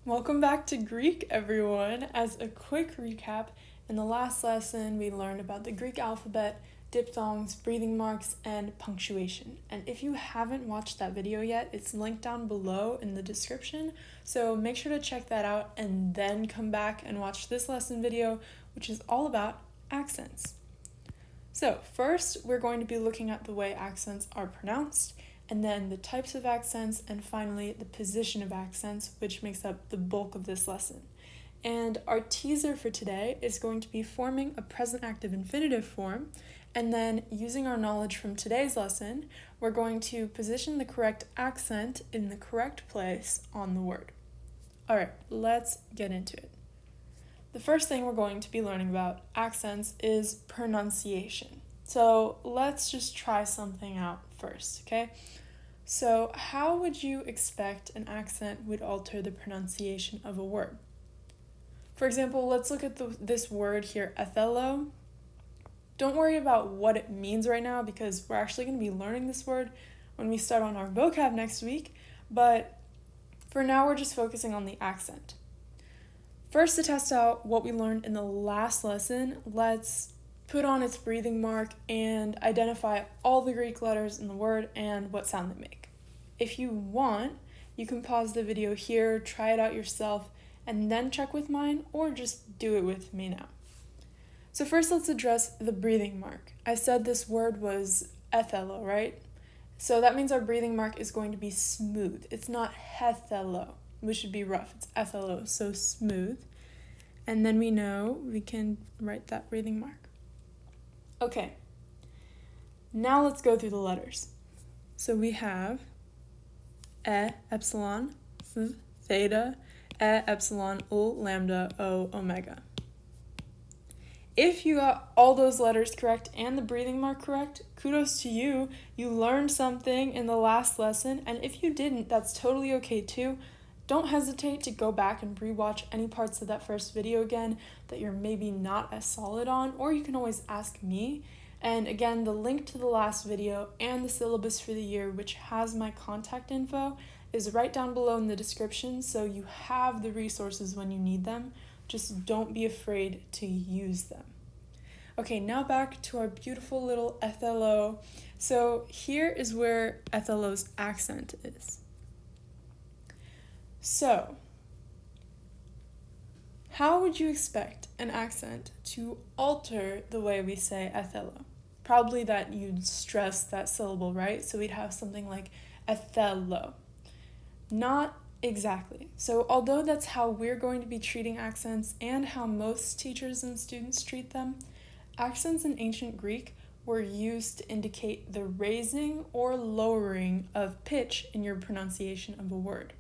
Welcome back to Greek, everyone. As a quick recap, in the last lesson we learned about the Greek alphabet, diphthongs, breathing marks, and punctuation. And if you haven't watched that video yet, it's linked down below in the description, so make sure to check that out and then come back and watch this lesson video, which is all about accents. So first, we're going to be looking at the way accents are pronounced, and then the types of accents, and finally the position of accents, which makes up the bulk of this lesson. And our teaser for today is going to be forming a present active infinitive form, and then using our knowledge from today's lesson, we're going to position the correct accent in the correct place on the word. Alright, let's get into it. The first thing we're going to be learning about accents is pronunciation. So let's just try something out first, okay? So how would you expect an accent would alter the pronunciation of a word? For example, let's look at this word here, Othello. Don't worry about what it means right now because we're actually going to be learning this word when we start on our vocab next week, but for now we're just focusing on the accent. First, to test out what we learned in the last lesson, let's put on its breathing mark and identify all the Greek letters in the word and what sound they make. If you want, you can pause the video here, try it out yourself, and then check with mine, or just do it with me now. So first, let's address the breathing mark. I said this word was Othello, right? So that means our breathing mark is going to be smooth. It's not Hethello, which should be rough. It's Othello, so smooth. And then we know we can write that breathing mark. Okay, now let's go through the letters. So we have E, epsilon, Th, theta, E, epsilon, U, lambda, O, omega. If you got all those letters correct and the breathing mark correct, kudos to you. You learned something in the last lesson, and if you didn't, that's totally okay too. Don't hesitate to go back and rewatch any parts of that first video again that you're maybe not as solid on, or you can always ask me. And again, the link to the last video and the syllabus for the year, which has my contact info, is right down below in the description, so you have the resources when you need them. Just don't be afraid to use them. Okay, now back to our beautiful little Othello. So here is where Othello's accent is. So, how would you expect an accent to alter the way we say Othello? Probably that you'd stress that syllable, right? So we'd have something like Othello. Not exactly. So although that's how we're going to be treating accents and how most teachers and students treat them, accents in ancient Greek were used to indicate the raising or lowering of pitch in your pronunciation of a word.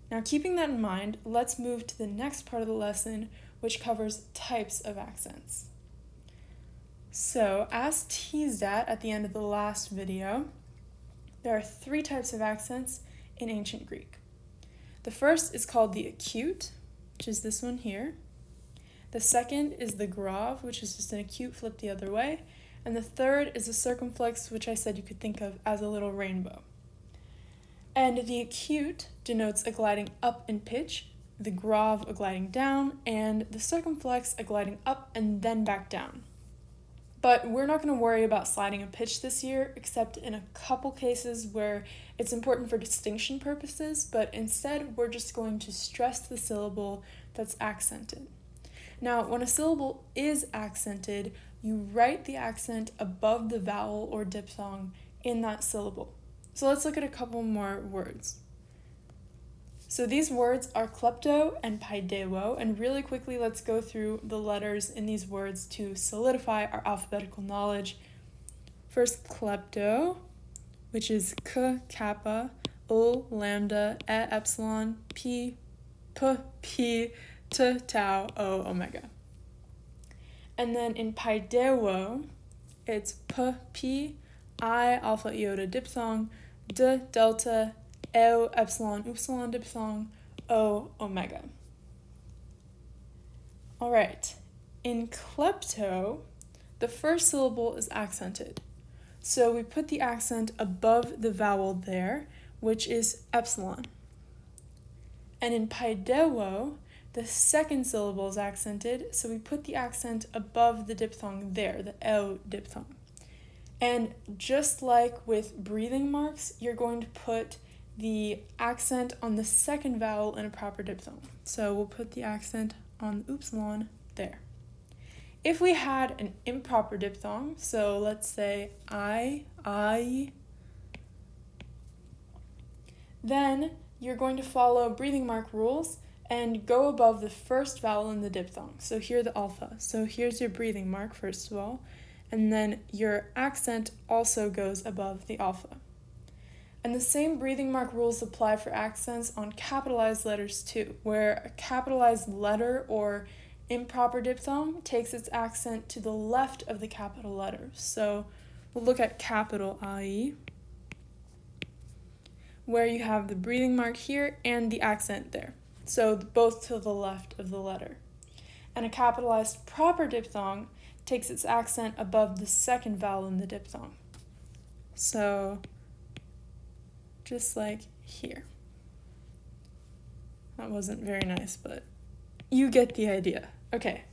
Now, keeping that in mind, let's move to the next part of the lesson, which covers types of accents. So, as teased at the end of the last video, there are 3 types of accents in ancient Greek. The first is called the acute, which is this one here. The second is the grave, which is just an acute flip the other way. And the third is the circumflex, which I said you could think of as a little rainbow. And the acute denotes a gliding up in pitch, the grave a gliding down, and the circumflex a gliding up and then back down. But we're not going to worry about sliding a pitch this year, except in a couple cases where it's important for distinction purposes, but instead we're just going to stress the syllable that's accented. Now, when a syllable is accented, you write the accent above the vowel or diphthong in that syllable. So let's look at a couple more words. So these words are klepto and paidewo, and really quickly let's go through the letters in these words to solidify our alphabetical knowledge. First, klepto, which is k, kappa, o, lambda, e, epsilon, p, p, t, tau, o, omega. And then in paidewo, it's p, I, alpha, iota, diphthong, d, delta, e, epsilon, upsilon, diphthong, o, omega. Alright, in klepto, the first syllable is accented. So we put the accent above the vowel there, which is epsilon. And in paidewo, the second syllable is accented, so we put the accent above the diphthong there, the L diphthong. And just like with breathing marks, you're going to put the accent on the second vowel in a proper diphthong. So we'll put the accent on the upsilon there. If we had an improper diphthong, so let's say I, then you're going to follow breathing mark rules and go above the first vowel in the diphthong. So here the alpha. So here's your breathing mark, first of all, and then your accent also goes above the alpha. And the same breathing mark rules apply for accents on capitalized letters too, where a capitalized letter or improper diphthong takes its accent to the left of the capital letter. So we'll look at capital I, where you have the breathing mark here and the accent there. So both to the left of the letter. And a capitalized proper diphthong takes its accent above the second vowel in the diphthong. So just like here. That wasn't very nice, but you get the idea. Okay.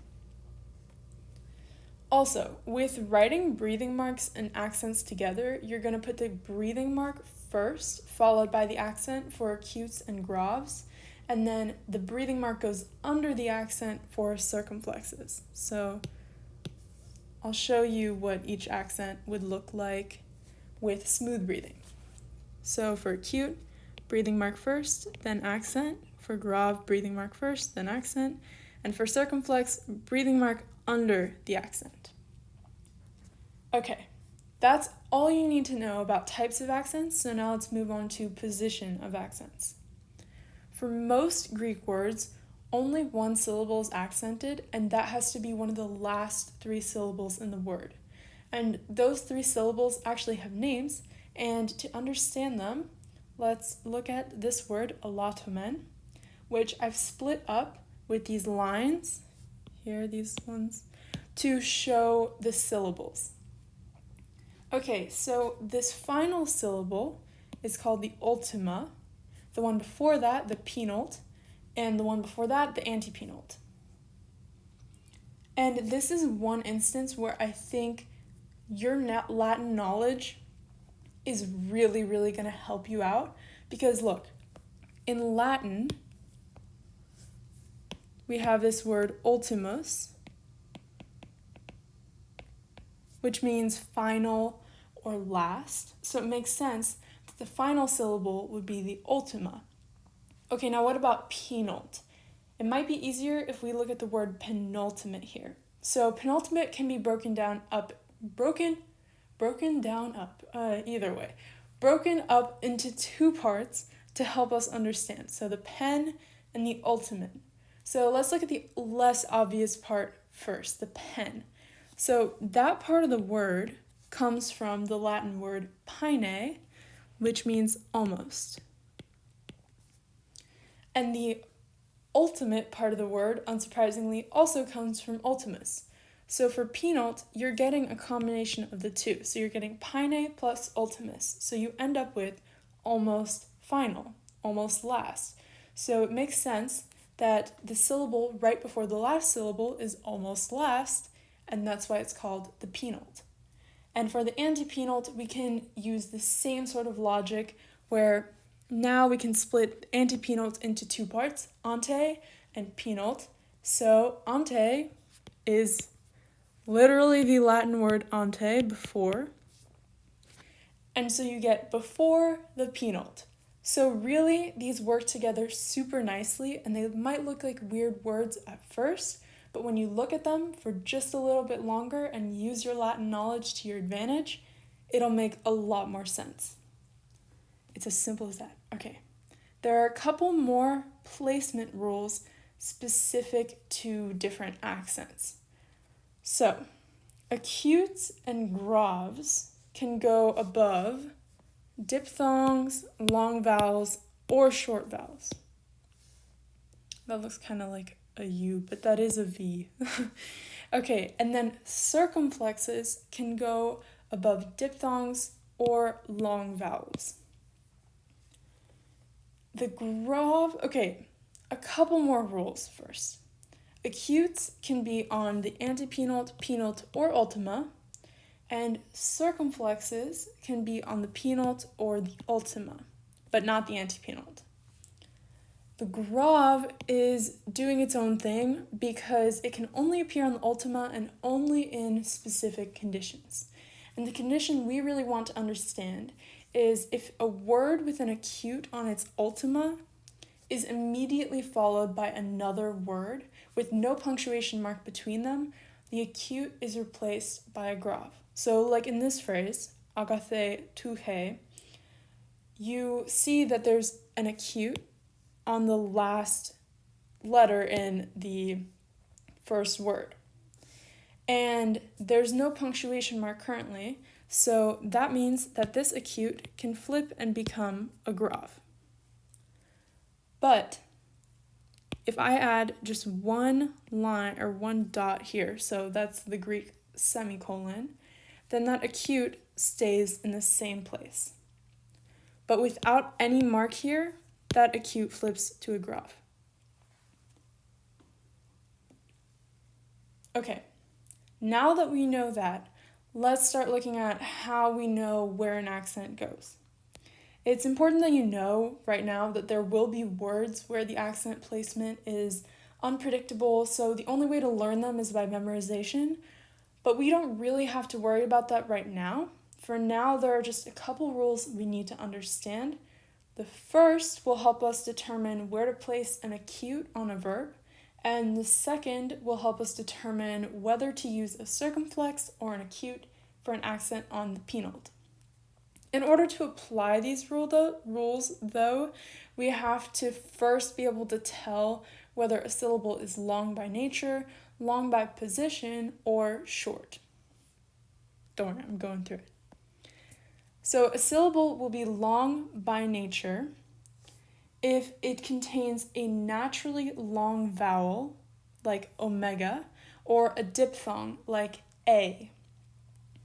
Also, with writing breathing marks and accents together, you're going to put the breathing mark first, followed by the accent for acutes and graves, and then the breathing mark goes under the accent for circumflexes. So I'll show you what each accent would look like with smooth breathing. So for acute, breathing mark first, then accent. For grave, breathing mark first, then accent. And for circumflex, breathing mark under the accent. Okay, that's all you need to know about types of accents, so now let's move on to position of accents. For most Greek words, only one syllable is accented, and that has to be one of the last three syllables in the word. And those three syllables actually have names, and to understand them, let's look at this word, allotomen, which I've split up with these lines, here, these ones, to show the syllables. Okay, so this final syllable is called the ultima, the one before that, the penult, and the one before that, the antepenult. And this is one instance where I think your Latin knowledge is really, really going to help you out. Because look, in Latin, we have this word ultimus, which means final or last. So it makes sense that the final syllable would be the ultima. Okay, now what about penult? It might be easier if we look at the word penultimate here. So penultimate can be broken down up into two parts to help us understand. So the pen and the ultimate. So let's look at the less obvious part first, the pen. So that part of the word comes from the Latin word pine, which means almost. And the ultimate part of the word, unsurprisingly, also comes from ultimus. So for penult, you're getting a combination of the two. So you're getting pine plus ultimus. So you end up with almost final, almost last. So it makes sense that the syllable right before the last syllable is almost last, and that's why it's called the penult. And for the antepenult, we can use the same sort of logic where now we can split antepenult into two parts, ante and penult. So ante is literally the Latin word ante, before. And so you get before the penult. So really, these work together super nicely, and they might look like weird words at first, but when you look at them for just a little bit longer and use your Latin knowledge to your advantage, it'll make a lot more sense. It's as simple as that. Okay, there are a couple more placement rules specific to different accents. So, acutes and graves can go above diphthongs, long vowels, or short vowels. That looks kind of like a U, but that is a V. Okay, and then circumflexes can go above diphthongs or long vowels. The grave, okay, a couple more rules first. Acutes can be on the antepenult, penult, or ultima, and circumflexes can be on the penult or the ultima, but not the antepenult. The grave is doing its own thing because it can only appear on the ultima and only in specific conditions. And the condition we really want to understand is if a word with an acute on its ultima is immediately followed by another word with no punctuation mark between them, the acute is replaced by a grave. So like in this phrase, agathe tuhe, you see that there's an acute on the last letter in the first word. And there's no punctuation mark currently, so that means that this acute can flip and become a grave. But if I add just one line or one dot here, so that's the Greek semicolon, then that acute stays in the same place. But without any mark here, that acute flips to a grave. Okay, now that we know that, let's start looking at how we know where an accent goes. It's important that you know right now that there will be words where the accent placement is unpredictable, so the only way to learn them is by memorization, but we don't really have to worry about that right now. For now, there are just a couple rules we need to understand. The first will help us determine where to place an acute on a verb, and the second will help us determine whether to use a circumflex or an acute for an accent on the penult. In order to apply these rules, though, we have to first be able to tell whether a syllable is long by nature, long by position, or short. Don't worry, I'm going through it. So a syllable will be long by nature if it contains a naturally long vowel, like omega, or a diphthong, like a.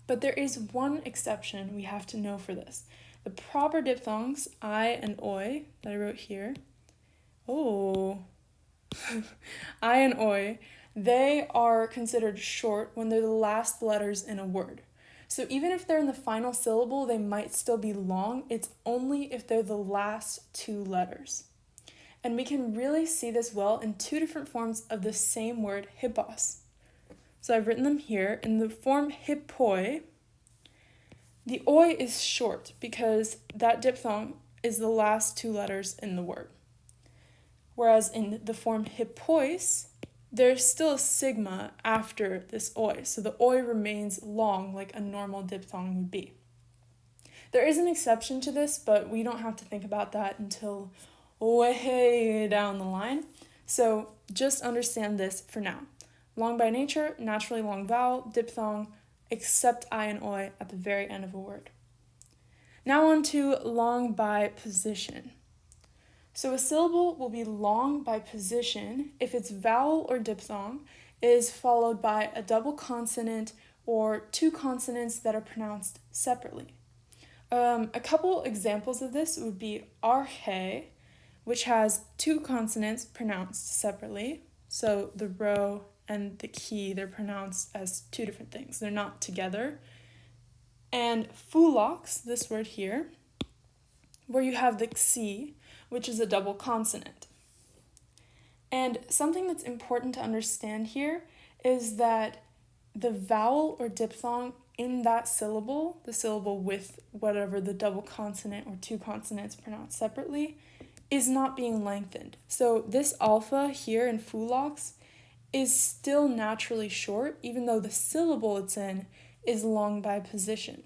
But there is one exception we have to know for this. The proper diphthongs, I and oi, that I wrote here, I and oi, they are considered short when they're the last letters in a word. So even if they're in the final syllable, they might still be long. It's only if they're the last two letters. And we can really see this well in two different forms of the same word, hippos. So I've written them here. In the form hippoi, the oi is short because that diphthong is the last two letters in the word. Whereas in the form hippois, there's still a sigma after this oi, so the oi remains long like a normal diphthong would be. There is an exception to this, but we don't have to think about that until way down the line. So just understand this for now. Long by nature, naturally long vowel, diphthong, except I and oi at the very end of a word. Now on to long by position. So a syllable will be long by position if its vowel or diphthong is followed by a double consonant or two consonants that are pronounced separately. A couple examples of this would be arche, which has two consonants pronounced separately. So the rho and the key, they're pronounced as two different things. They're not together. And phulox, this word here, where you have the xi, which is a double consonant. And something that's important to understand here is that the vowel or diphthong in that syllable, the syllable with whatever the double consonant or two consonants pronounced separately, is not being lengthened. So this alpha here in phulox is still naturally short, even though the syllable it's in is long by position.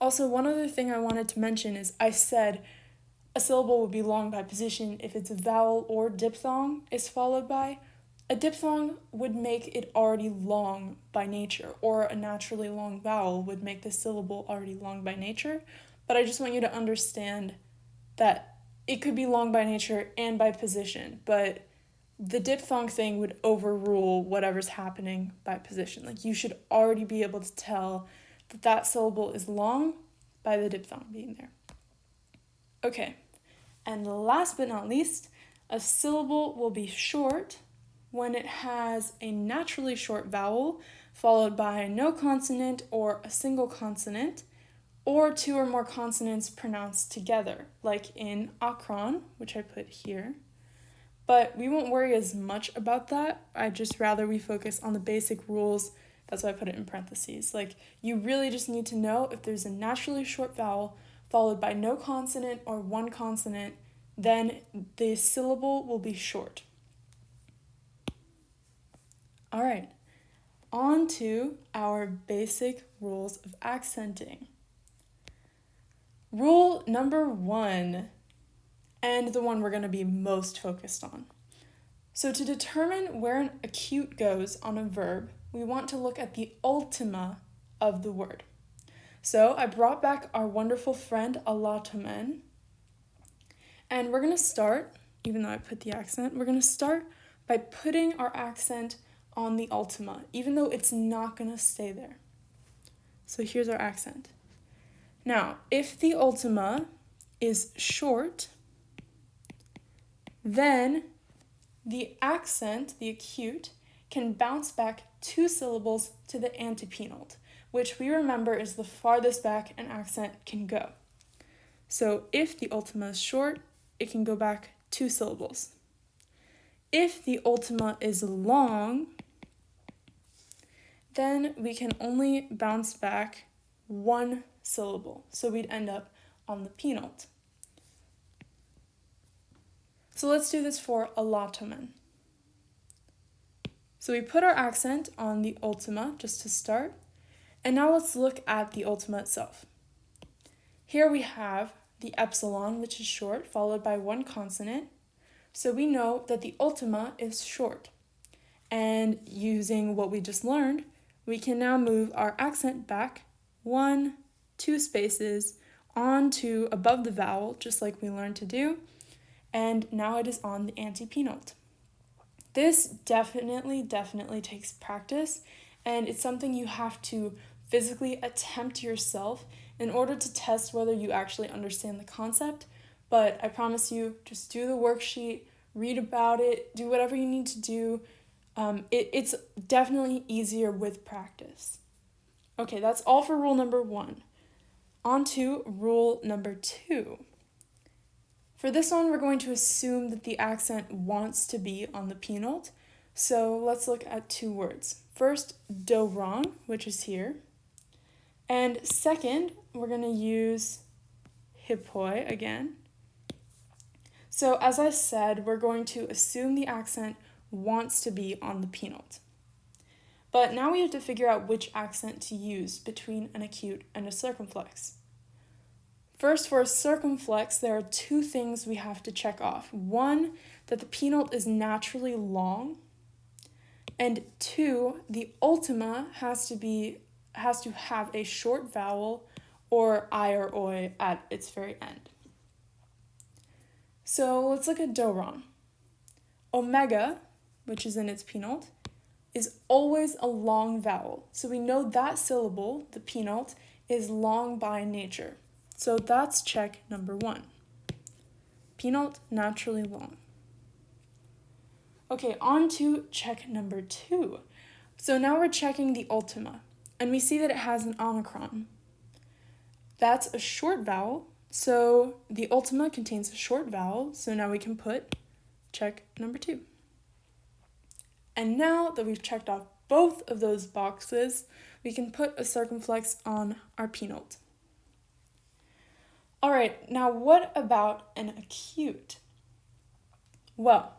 Also, one other thing I wanted to mention is I said a syllable would be long by position if its vowel or diphthong is followed by. A diphthong would make it already long by nature, or a naturally long vowel would make the syllable already long by nature. But I just want you to understand that it could be long by nature and by position, but the diphthong thing would overrule whatever's happening by position. Like you should already be able to tell that that syllable is long by the diphthong being there. Okay, and last but not least, A syllable will be short when it has a naturally short vowel followed by no consonant or a single consonant, or two or more consonants pronounced together, like in akron, which I put here. But we won't worry as much about that. I'd just rather we focus on the basic rules. That's why I put it in parentheses. Like, you really just need to know if there's a naturally short vowel followed by no consonant or one consonant, then the syllable will be short. All right, on to our basic rules of accenting. Rule number 1, and the one we're going to be most focused on. So to determine where an acute goes on a verb, we want to look at the ultima of the word. So I brought back our wonderful friend allotment, and we're going to start, even though I put the accent, we're going to start by putting our accent on the ultima, even though it's not going to stay there. So here's our accent. Now, if the ultima is short, then the accent, the acute, can bounce back 2 syllables to the antepenult, which we remember is the farthest back an accent can go. So if the ultima is short, it can go back 2 syllables. If the ultima is long, then we can only bounce back 1 syllable. So we'd end up on the penult. So let's do this for allotment. So we put our accent on the ultima just to start, and now let's look at the ultima itself. Here we have the epsilon, which is short, followed by 1 consonant. So we know that the ultima is short. And using what we just learned, we can now move our accent back 1, 2 spaces onto above the vowel, just like we learned to do, and now it is on the antepenult. This definitely takes practice, and it's something you have to physically attempt yourself in order to test whether you actually understand the concept. But I promise you, just do the worksheet, read about it, do whatever you need to do. It's definitely easier with practice. Okay, that's all for rule number 1. On to rule number 2. For this one, we're going to assume that the accent wants to be on the penult. So let's look at 2 words. First, dobron, which is here. And second, we're going to use hippoi again. So as I said, we're going to assume the accent wants to be on the penult. But now we have to figure out which accent to use between an acute and a circumflex. First, for a circumflex, there are 2 things we have to check off. 1, that the penult is naturally long, and 2, the ultima has to have a short vowel or I or oi at its very end. So let's look at dobron. Omega, which is in its penult, is always a long vowel. So we know that syllable, the penult, is long by nature. So that's check number 1. Penult, naturally long. Okay, on to check number 2. So now we're checking the ultima, and we see that it has an omicron. That's a short vowel, so the ultima contains a short vowel, so now we can put check number 2. And now that we've checked off both of those boxes, we can put a circumflex on our penult. All right, now what about an acute? Well,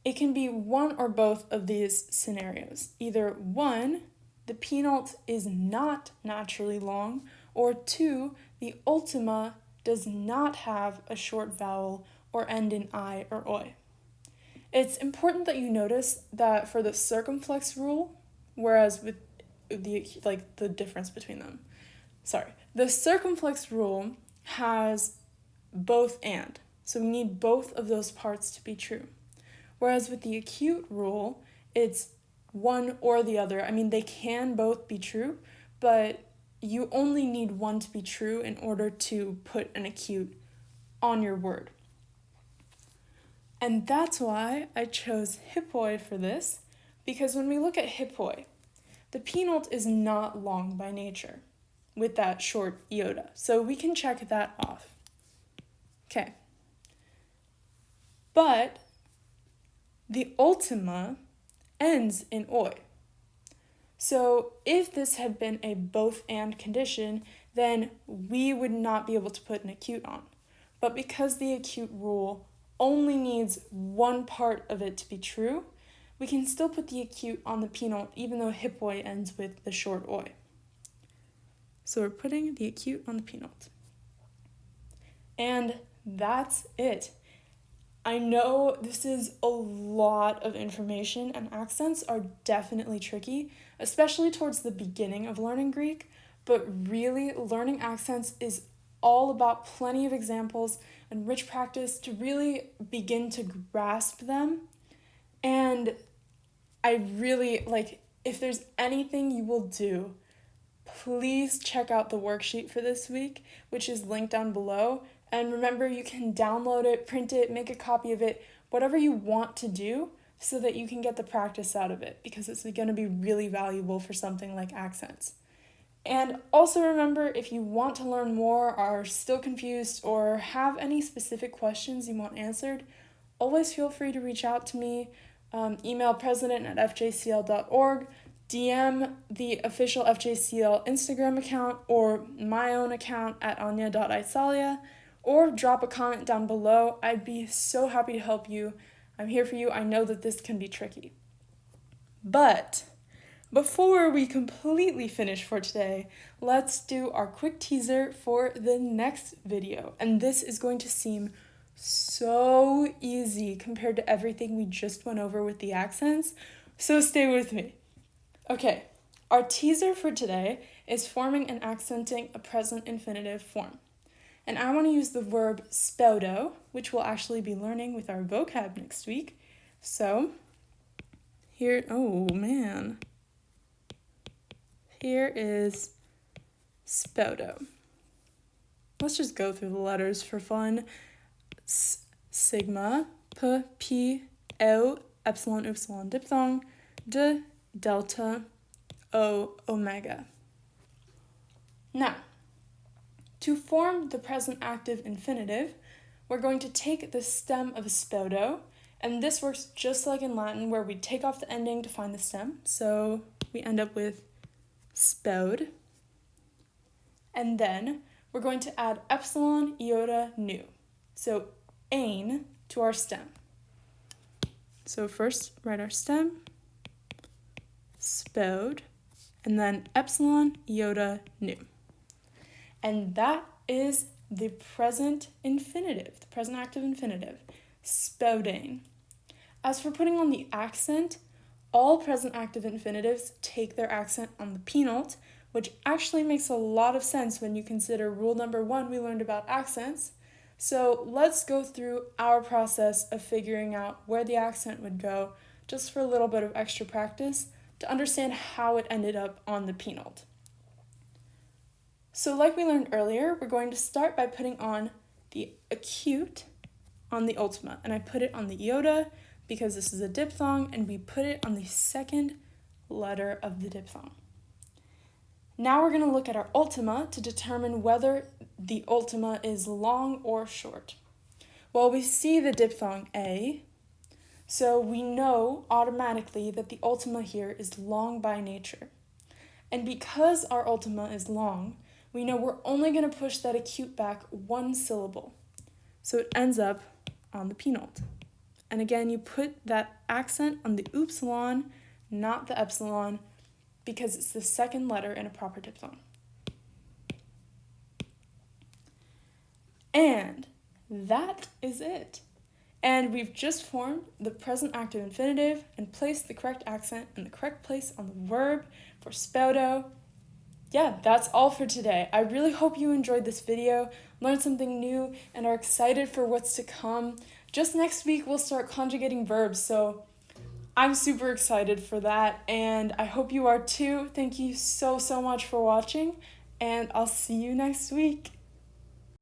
it can be one or both of these scenarios. Either 1, the penult is not naturally long, or 2, the ultima does not have a short vowel or end in I or oi. It's important that you notice that for the circumflex rule, whereas with the difference between them. The circumflex rule has both and. So we need both of those parts to be true. Whereas with the acute rule, it's one or the other. I mean, they can both be true, but you only need one to be true in order to put an acute on your word. And that's why I chose hippoi for this, because when we look at hippoi, the penult is not long by nature with that short iota. So we can check that off. Okay. But the ultima ends in oi. So if this had been a both and condition, then we would not be able to put an acute on. But because the acute rule only needs one part of it to be true, we can still put the acute on the penult even though hippoi ends with the short oi. So we're putting the acute on the penult. And that's it. I know this is a lot of information, and accents are definitely tricky, especially towards the beginning of learning Greek, but really learning accents is all about plenty of examples and rich practice to really begin to grasp them. And I really, if there's anything you will do, please check out the worksheet for this week, which is linked down below. And remember, you can download it, print it, make a copy of it, whatever you want to do so that you can get the practice out of it, because it's going to be really valuable for something like accents. And also remember, if you want to learn more, are still confused, or have any specific questions you want answered, always feel free to reach out to me. Email president@fjcl.org, DM the official FJCL Instagram account or my own account at anya.isalia, or drop a comment down below. I'd be so happy to help you. I'm here for you. I know that this can be tricky. But before we completely finish for today, let's do our quick teaser for the next video. And this is going to seem so easy compared to everything we just went over with the accents, so stay with me. Okay, our teaser for today is forming and accenting a present infinitive form. And I want to use the verb speudo, which we'll actually be learning with our vocab next week. So, here is speudo. Let's just go through the letters for fun. Sigma, p, p, o, epsilon, upsilon, diphthong, d, delta, o, omega. Now, to form the present active infinitive, we're going to take the stem of speudo, and this works just like in Latin, where we take off the ending to find the stem. So we end up with speud. And then we're going to add epsilon, iota, nu. So ein to our stem. So first write our stem, speud, and then epsilon, iota, nu. And that is the present infinitive, the present active infinitive, speudein. As for putting on the accent, all present active infinitives take their accent on the penult, which actually makes a lot of sense when you consider rule number 1 we learned about accents. So let's go through our process of figuring out where the accent would go, just for a little bit of extra practice, to understand how it ended up on the penult. So like we learned earlier, we're going to start by putting on the acute on the ultima. And I put it on the iota because this is a diphthong, and we put it on the second letter of the diphthong. Now we're going to look at our ultima to determine whether the ultima is long or short. Well, we see the diphthong a, so we know automatically that the ultima here is long by nature. And because our ultima is long, we know we're only going to push that acute back one syllable. So it ends up on the penult. And again, you put that accent on the upsilon, not the epsilon, because it's the second letter in a proper diphthong. And that is it. And we've just formed the present active infinitive and placed the correct accent in the correct place on the verb for speudo. Yeah, that's all for today. I really hope you enjoyed this video, learned something new, and are excited for what's to come. Just next week, we'll start conjugating verbs, so I'm super excited for that, and I hope you are too. Thank you so much for watching, and I'll see you next week.